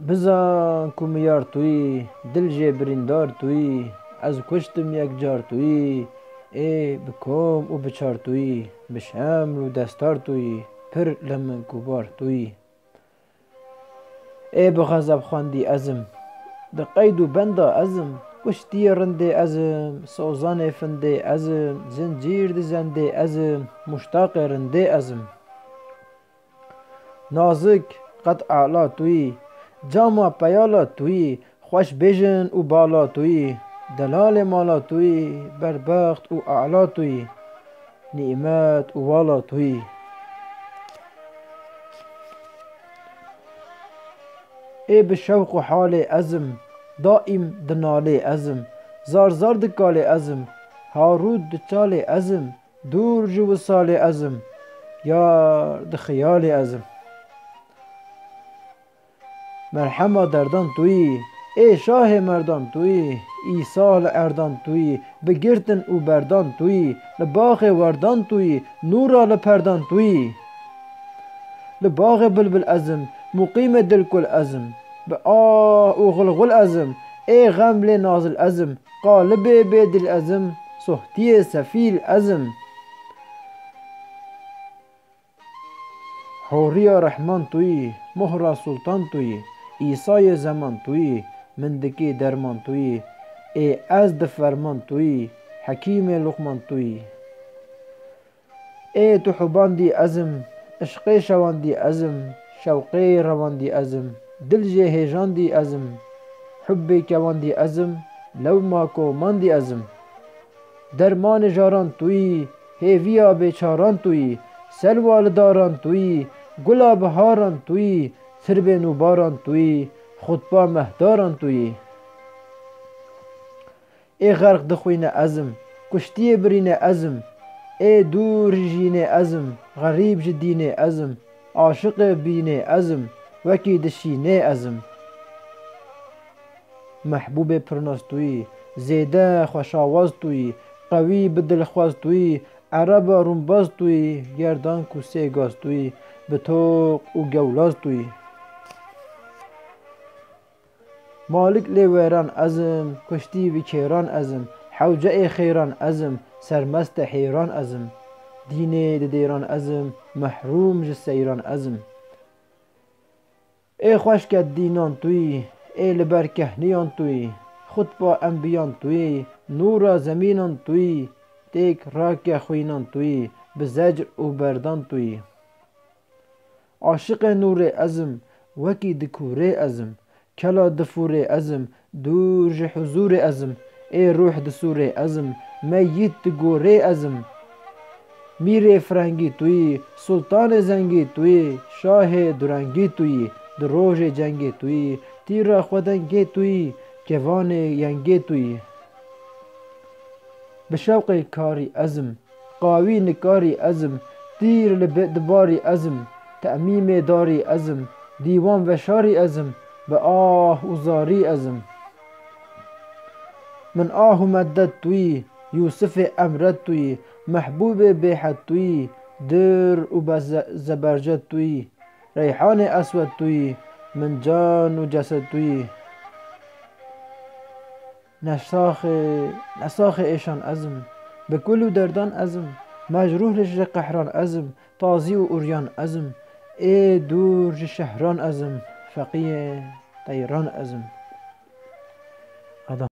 بزن کو میار توی دل جه بریندار توی از کشتم یک جار توی ای بکم و بچار توی بشم رو دستار توی پر لمن کوبار توی ای بغضب خواندی ازم ده قید و بندا ازم کشتی رنده ازم سوزان فنده ازم زنجیر ده زنده ازم مشتاق رنده ازم نازک قد اعلا توی جاما پیالا توی خوش بیژن و بالا توی دلال مالا توی بربخت و اعلا توی نعمت و والا توی ای به شوق و حال ازم دائم دناله ازم زار زار دکاله ازم هارود دچاله ازم دور جو ساله ازم یار دخیال ازم مرحمه دردان توی ای شاه مردان توی ایسال اردان توی بگرتن او بردان توی لباغ وردان توی نورا لپردان توی لباغ بلبل ازم مقیم دل کل ازم به آه و غلغل ازم ای غمل نازل ازم قالب بدل ازم صحتی سفیل ازم حوریا رحمان توی مهرا سلطان توی ایسای زمان توی مندکی درمان توی ای از ده فرمان توی حکیم لقمان توی ای تو حباندی ازم عشقی شواندی ازم شوقی رواندی ازم دل جه هیجاندی ازم حبی کواندی ازم لو ماکو ماندی ازم درمان جاران توی هیویا بیچاران توی سلوال داران توی گلا بهاران توی سرب نوباران توی خطبا مهداران توی ای غرق دخوین ازم کشتی برین ازم ای دور جین ازم غریب جدین ازم عاشق بین ازم وکی دشین ازم محبوب پرناز توی زیده خوش آواز توی قوی بدل خواز توی عرب رومباز توی گردان کوسه گاز توی بتوق و گولاز توی مالک لی ویران ازم کشتی و کیران ازم حوجه خیران ازم سرمست حیران ازم دین دیران ازم محروم ج سیران ازم ای خوش کد دینان توی ای لبر کهنیان توی خطبا انبیان توی نورا زمینان توی تیک راک خوینان توی بزجر و بردان توی عاشق نور ازم وکی دکوره ازم کلا دفوره ازم دور ج حضور ازم ای روح دسوره ازم میت دگوره ازم میر فرنگی توی سلطان زنگی توی شاه درنگی توی دروژ جنگی توی تیر خودنگی توی جوان ینگی توی به شوق کاری ازم قاوی نکاری ازم تیر لبدباری ازم تعمیم داری ازم دیوان وشاری ازم به آه و زاری ازم من آه و مدد توی یوسف امرد توی محبوب بیحد توی در و زبرجد توی ریحان اسود توی من جان و جسد توی نساخ ایشان ازم به کل و دردان ازم مجروح ج قهران ازم تازی و اوریان ازم ای دور ج شهران ازم فقیه طیران ازم